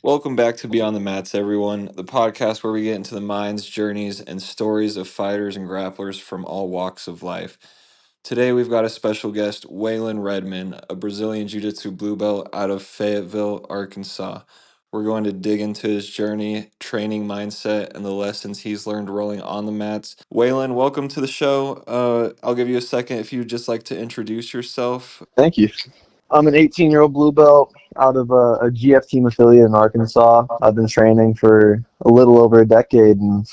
Welcome back to Beyond the Mats, everyone, the podcast where we get into the minds, journeys, and stories of fighters and grapplers from all walks of life. Today, we've got a special guest, Waylon Redman, a Brazilian Jiu-Jitsu blue belt out of Fayetteville, Arkansas. We're going to dig into his journey, training mindset, and the lessons he's learned rolling on the mats. Waylon, welcome to the show. I'll give you a second if you'd just like to introduce yourself. Thank you. I'm an 18-year-old blue belt out of a GF team affiliate in Arkansas. I've been training for a little over a decade, and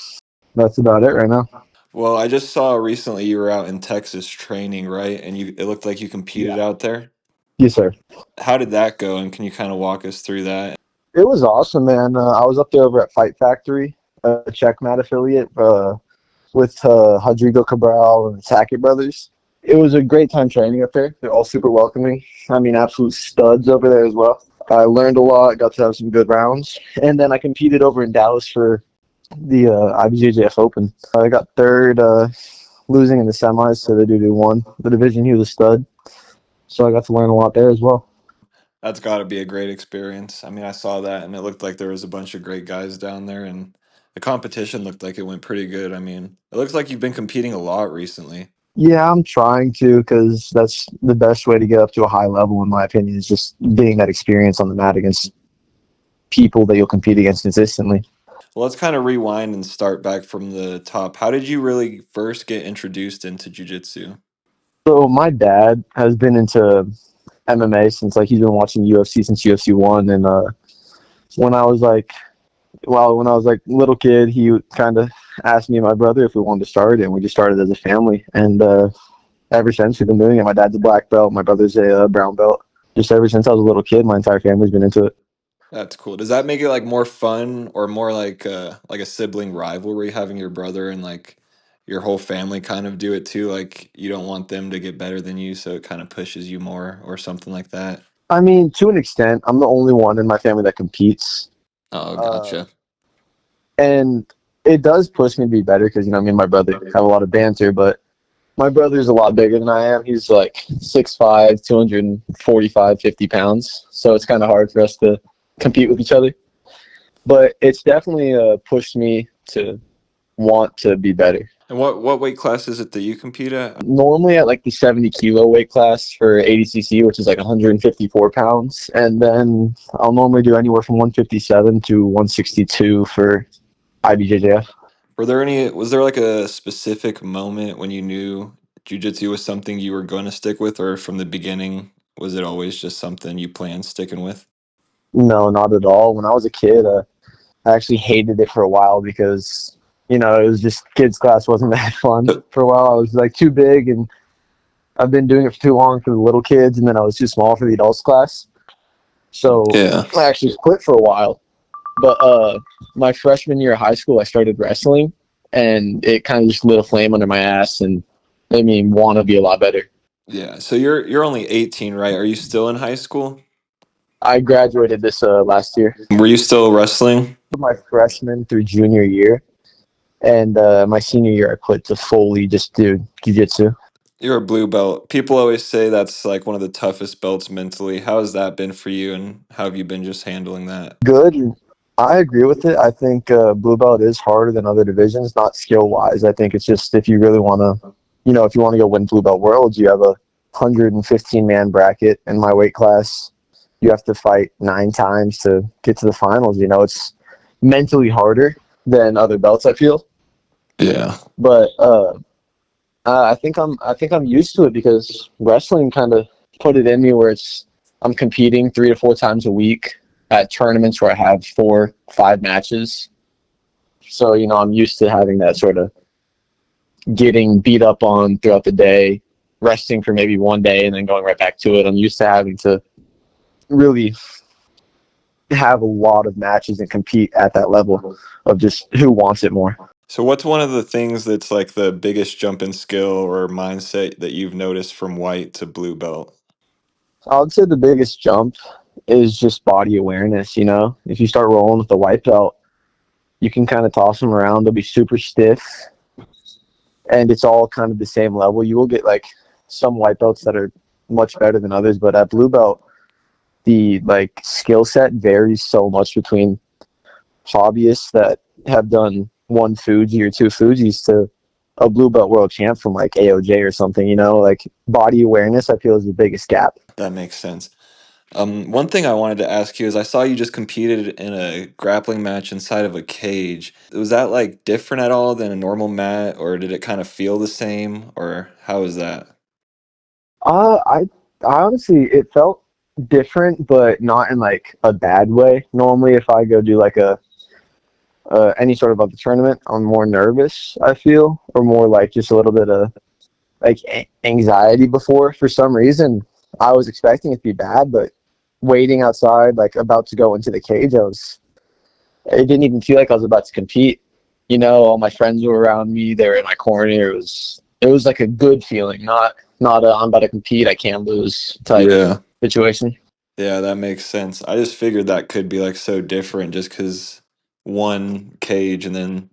that's about it right now. Well, I just saw recently you were out in Texas training, right? And it looked like you competed Yeah. out there. Yes, sir. How did that go? And can you kind of walk us through that? It was awesome, man. I was up there over at Fight Factory, a Checkmat affiliate, with Rodrigo Cabral and the Tackett brothers. It was a great time training up there. They're all super welcoming. I mean, absolute studs over there as well. I learned a lot, got to have some good rounds. And then I competed over in Dallas for the IBJJF Open. I got third, losing in the semis to the dude who won the division. He was a stud. So I got to learn a lot there as well. That's got to be a great experience. I mean, I saw that and it looked like there was a bunch of great guys down there, and the competition looked like it went pretty good. I mean, it looks like you've been competing a lot recently. Yeah, I'm trying to because that's the best way to get up to a high level, in my opinion, is just getting that experience on the mat against people that you'll compete against consistently. Well, let's kind of rewind and start back from the top. How did you really first get introduced into jiu-jitsu? So my dad has been into MMA since he's been watching UFC since UFC 1, and when I was little kid, he kind of asked me and my brother if we wanted to start, and we just started as a family. And ever since, we've been doing it. My dad's a black belt, my brother's a brown belt. Just ever since I was a little kid, my entire family's been into it. That's cool. Does that make it like more fun or more like a sibling rivalry having your brother and like your whole family kind of do it too? Like you don't want them to get better than you, so it kind of pushes you more or something like that. I mean, to an extent, I'm the only one in my family that competes. Oh, Uh, gotcha. and it does push me to be better because, me and my brother have a lot of banter, but my brother's a lot bigger than I am. He's like 6'5", 245, 50 pounds. So it's kind of hard for us to compete with each other. But it's definitely pushed me to want to be better. And what weight class is it that you compete at? Normally at the 70 kilo weight class for 80cc, which is 154 pounds. And then I'll normally do anywhere from 157 to 162 for IBJJF. Was there like a specific moment when you knew jiu-jitsu was something you were going to stick with, or from the beginning, was it always just something you planned sticking with? No, not at all. When I was a kid, I actually hated it for a while because, it was just kids class wasn't that fun for a while. I was too big, and I've been doing it for too long for the little kids, and then I was too small for the adults class. So Yeah. I actually quit for a while. But my freshman year of high school, I started wrestling, and it kind of just lit a flame under my ass and made me want to be a lot better. Yeah. So you're only 18, right? Are you still in high school? I graduated this last year. Were you still wrestling? My freshman through junior year, and my senior year, I quit to fully just do jiu-jitsu. You're a blue belt. People always say that's like one of the toughest belts mentally. How has that been for you, and how have you been just handling that? Good. I agree with it. I think blue belt is harder than other divisions, not skill-wise. I think it's just if you really want to, if you want to go win blue belt worlds, you have a 115-man bracket in my weight class. You have to fight 9 times to get to the finals. It's mentally harder than other belts, I feel. Yeah. But I think I'm used to it because wrestling kind of put it in me where I'm competing 3 to 4 times a week at tournaments where I have 4, 5 matches. So, I'm used to having that sort of getting beat up on throughout the day, resting for maybe one day and then going right back to it. I'm used to having to really have a lot of matches and compete at that level of just who wants it more. So what's one of the things that's like the biggest jump in skill or mindset that you've noticed from white to blue belt? I would say the biggest jump is just body awareness. If you start rolling with the white belt, you can kind of toss them around. They'll be super stiff, and it's all kind of the same level. You will get some white belts that are much better than others, but at blue belt, the like skill set varies so much between hobbyists that have done one Fuji or two Fujis to a blue belt world champ from like AOJ or something, like body awareness I feel is the biggest gap. That makes sense. One thing I wanted to ask you is I saw you just competed in a grappling match inside of a cage. Was that like different at all than a normal mat, or did it kind of feel the same, or how was that? I honestly, it felt different, but not in like a bad way. Normally, if I go do like a any sort of other tournament, I'm more nervous, I feel, or more like just a little bit of like anxiety before. For some reason, I was expecting it to be bad, but waiting outside, like about to go into the cage, it didn't even feel like I was about to compete. All my friends were around me, they were in my corner. It was like a good feeling, not a I'm about to compete, I can't lose type Yeah. situation. Yeah, that makes sense. I just figured that could be like so different just because one cage and then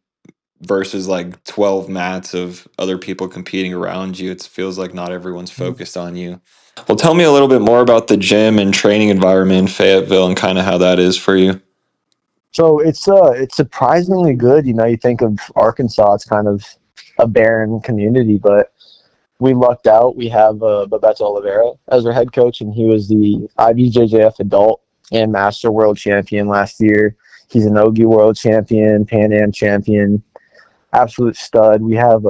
versus like 12 mats of other people competing around you. It feels like not everyone's focused on you. Well, tell me a little bit more about the gym and training environment in Fayetteville and kind of how that is for you. So it's surprisingly good. You think of Arkansas, it's kind of a barren community, but we lucked out. We have Bebeto Oliveira as our head coach, and he was the IBJJF adult and master world champion last year. He's an Ogi world champion, Pan Am champion, absolute stud. We have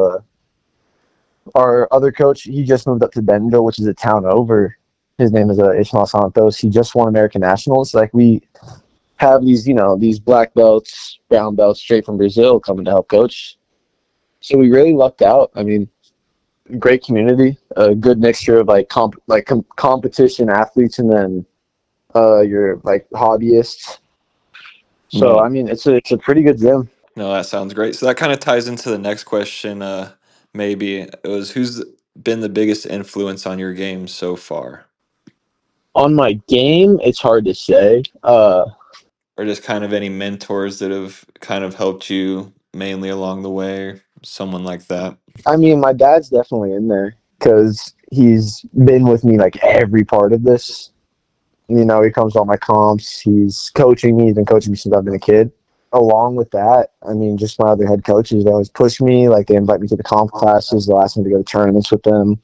our other coach. He just moved up to Bentonville, which is a town over. His name is Ismael Santos. He just won American Nationals. Like we have these black belts, brown belts straight from Brazil coming to help coach. So we really lucked out. I mean, great community, a good mixture of like competition athletes and then your like hobbyists. So I mean, it's a pretty good gym. No, that sounds great. So that kind of ties into the next question. Maybe it was who's been the biggest influence on your game so far, On my game, it's hard to say. or just kind of any mentors that have kind of helped you mainly along the way, someone like that. I mean, my dad's definitely in there because he's been with me like every part of this. He comes to all my comps. He's coaching me. He's been coaching me since I've been a kid. Along with that, I mean, just my other head coaches, they always push me. Like, they invite me to the comp classes. They'll ask me to go to tournaments with them.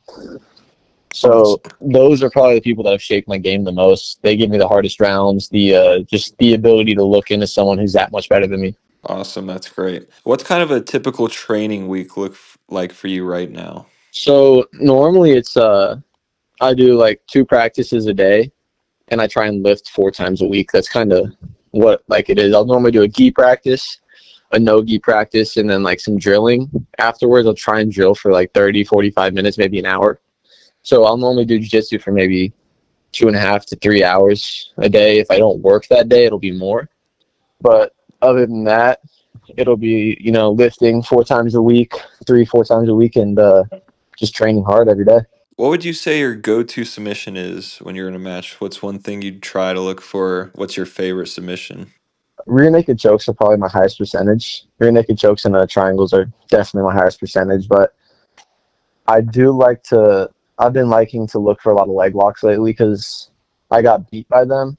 So those are probably the people that have shaped my game the most. They give me the hardest rounds, just the ability to look into someone who's that much better than me. Awesome, that's great. What's kind of a typical training week like for you right now? So normally it's I do like 2 practices a day, and I try and lift 4 times a week. That's kind of what like it is. I'll normally do a gi practice, a no gi practice, and then like some drilling afterwards. I'll try and drill for like 30, 45 minutes, maybe an hour. So I'll normally do jiu-jitsu for maybe 2.5 to 3 hours a day. If I don't work that day, it'll be more. But other than that, it'll be, lifting 4 times a week, 4 times a week, and just training hard every day. What would you say your go-to submission is when you're in a match? What's one thing you'd try to look for? What's your favorite submission? Rear naked chokes are probably my highest percentage. Rear naked chokes and triangles are definitely my highest percentage. But I do like to. I've been liking to look for a lot of leg locks lately because I got beat by them,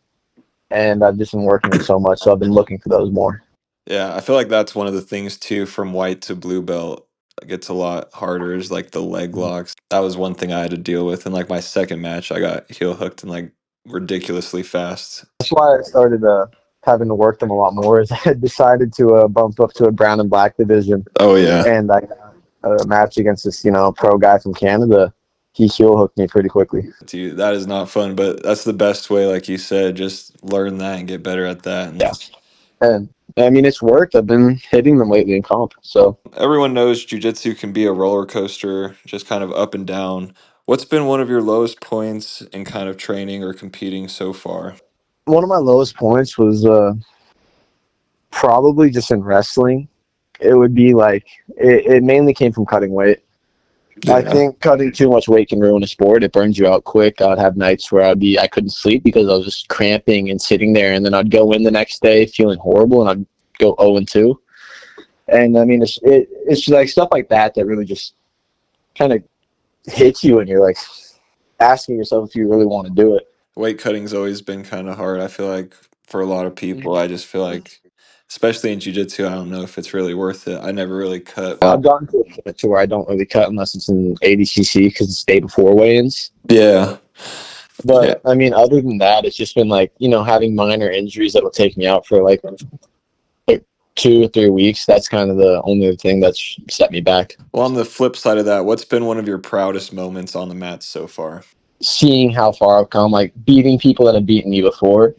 and I've just been working them so much. So I've been looking for those more. Yeah, I feel like that's one of the things too from white to blue belt. It gets a lot harder is like the leg locks. That was one thing I had to deal with. In like my second match, I got heel hooked and like ridiculously fast. That's why I started having to work them a lot more. Is I had decided to bump up to a brown and black division, Oh yeah. and I got a match against this pro guy from Canada. He heel hooked me pretty quickly. Dude, that is not fun, but that's the best way, like you said, just learn that and get better at that. And Yeah, and I mean it's worked. I've been hitting them lately in comp. So everyone knows jiu-jitsu can be a roller coaster, just kind of up and down. What's been one of your lowest points in kind of training or competing so far? one of my lowest points was probably just in wrestling. It would be like it mainly came from cutting weight. I think cutting too much weight can ruin a sport. It burns you out quick. I'd have nights where I couldn't sleep because I was just cramping and sitting there, and then I'd go in the next day feeling horrible, and I'd go 0-2. And I mean, it's like stuff like that really just kind of hits you, and you're like asking yourself if you really want to do it. Weight cutting's always been kind of hard. I feel like for a lot of people, I just feel like, especially in jiu-jitsu, I don't know if it's really worth it. I never really cut. I've gotten to a point to where I don't really cut unless it's in 80cc because it's day before weigh-ins. Yeah. Yeah. But I mean, other than that, it's just been like, having minor injuries that will take me out for like 2 or 3 weeks. That's kind of the only thing that's set me back. Well, on the flip side of that, what's been one of your proudest moments on the mat so far? Seeing how far I've come, like beating people that have beaten me before,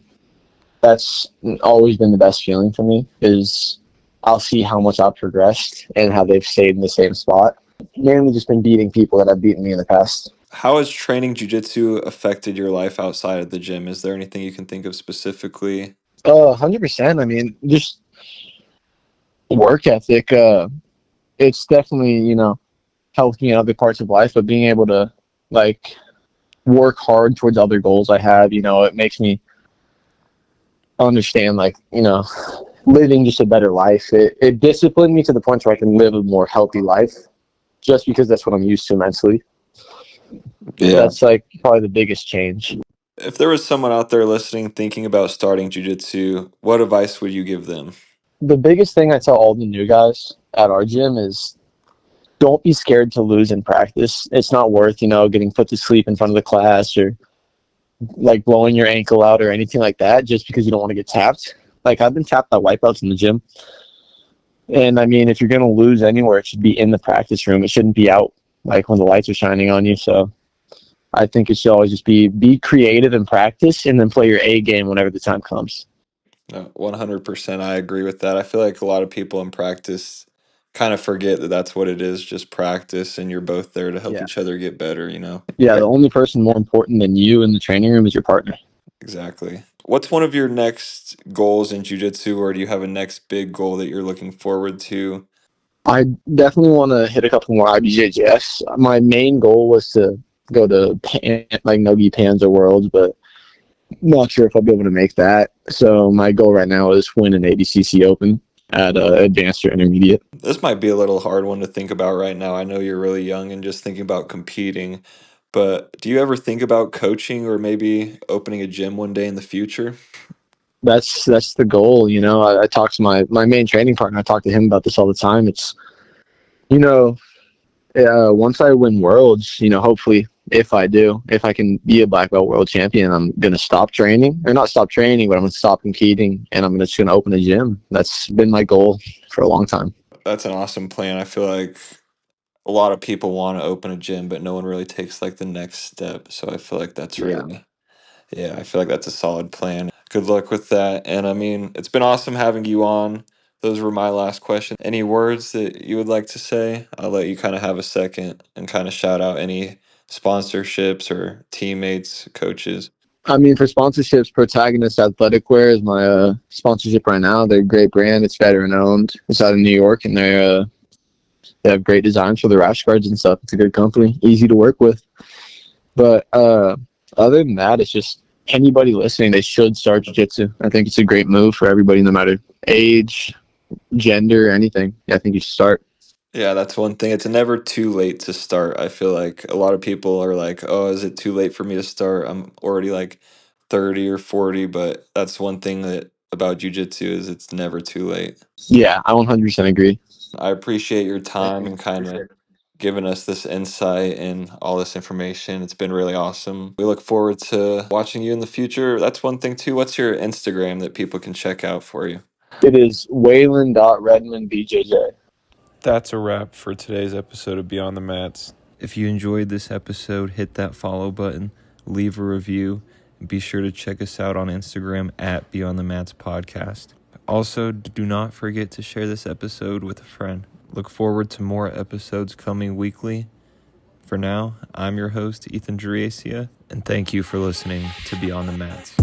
that's always been the best feeling for me. Is I'll see how much I've progressed and how they've stayed in the same spot. Mainly just been beating people that have beaten me in the past. How has training jiu-jitsu affected your life outside of the gym? Is there anything you can think of specifically? 100%. I mean, just work ethic. It's definitely, helped me in other parts of life, but being able to like work hard towards other goals I have, it makes me understand like, living just a better life. It disciplined me to the point where I can live a more healthy life just because that's what I'm used to mentally. Yeah. That's like probably the biggest change. If there was someone out there listening thinking about starting jiu-jitsu, what advice would you give them? The biggest thing I tell all the new guys at our gym is don't be scared to lose in practice. It's not worth, getting put to sleep in front of the class or like blowing your ankle out or anything like that just because you don't want to get tapped. Like I've been tapped by wipeouts in the gym. And I mean, if you're going to lose anywhere, it should be in the practice room. It shouldn't be out like when the lights are shining on you. So I think it should always just be creative in practice and then play your A game whenever the time comes. No, 100%. I agree with that. I feel like a lot of people in practice kind of forget that that's what it is, just practice, and you're both there to help Yeah. each other get better. Yeah, the only person more important than you in the training room is your partner. Exactly. What's one of your next goals in jiu-jitsu, or do you have a next big goal that you're looking forward to? I definitely want to hit a couple more IBJJFs. My main goal was to go to like Nogi Panzer Worlds, but not sure if I'll be able to make that. So my goal right now is win an ADCC Open at advanced or intermediate. This might be a little hard one to think about right now. I know you're really young and just thinking about competing, but do you ever think about coaching or maybe opening a gym one day in the future? That's the goal. I talk to my main training partner. I talk to him about this all the time. It's you know once I win worlds, hopefully if I can be a black belt world champion, I'm gonna stop training or not stop training, but I'm gonna stop competing and I'm just gonna open a gym. That's been my goal for a long time. That's an awesome plan. I feel like a lot of people want to open a gym, but no one really takes like the next step. So I feel like that's Yeah. really, yeah, I feel like that's a solid plan. Good luck with that. And I mean, it's been awesome having you on. Those were my last questions. Any words that you would like to say? I'll let you kind of have a second and kind of shout out any sponsorships or teammates, coaches. I mean, for sponsorships, Protagonist Athletic Wear is my sponsorship right now. They're a great brand. It's veteran owned. It's out of New York, and they have great designs for the rash guards and stuff. It's a good company, easy to work with. But other than that, it's just anybody listening, they should start jiu-jitsu. I think it's a great move for everybody, no matter age, gender, anything. I think you should start. Yeah, that's one thing. It's never too late to start. I feel like a lot of people are like, "Oh, is it too late for me to start? I'm already like 30 or 40," but that's one thing that about jujitsu is it's never too late. Yeah, I 100% agree. I appreciate your time and kind of giving us this insight and all this information. It's been really awesome. We look forward to watching you in the future. That's one thing too. What's your Instagram that people can check out for you? It is Waylon.Redman That's a wrap for today's episode of Beyond the Mats. If you enjoyed this episode, hit that follow button, leave a review, and be sure to check us out on Instagram at Beyond the Mats Podcast. Also, do not forget to share this episode with a friend. Look forward to more episodes coming weekly. For now, I'm your host, Ethan Geracia, and thank you for listening to Beyond the Mats.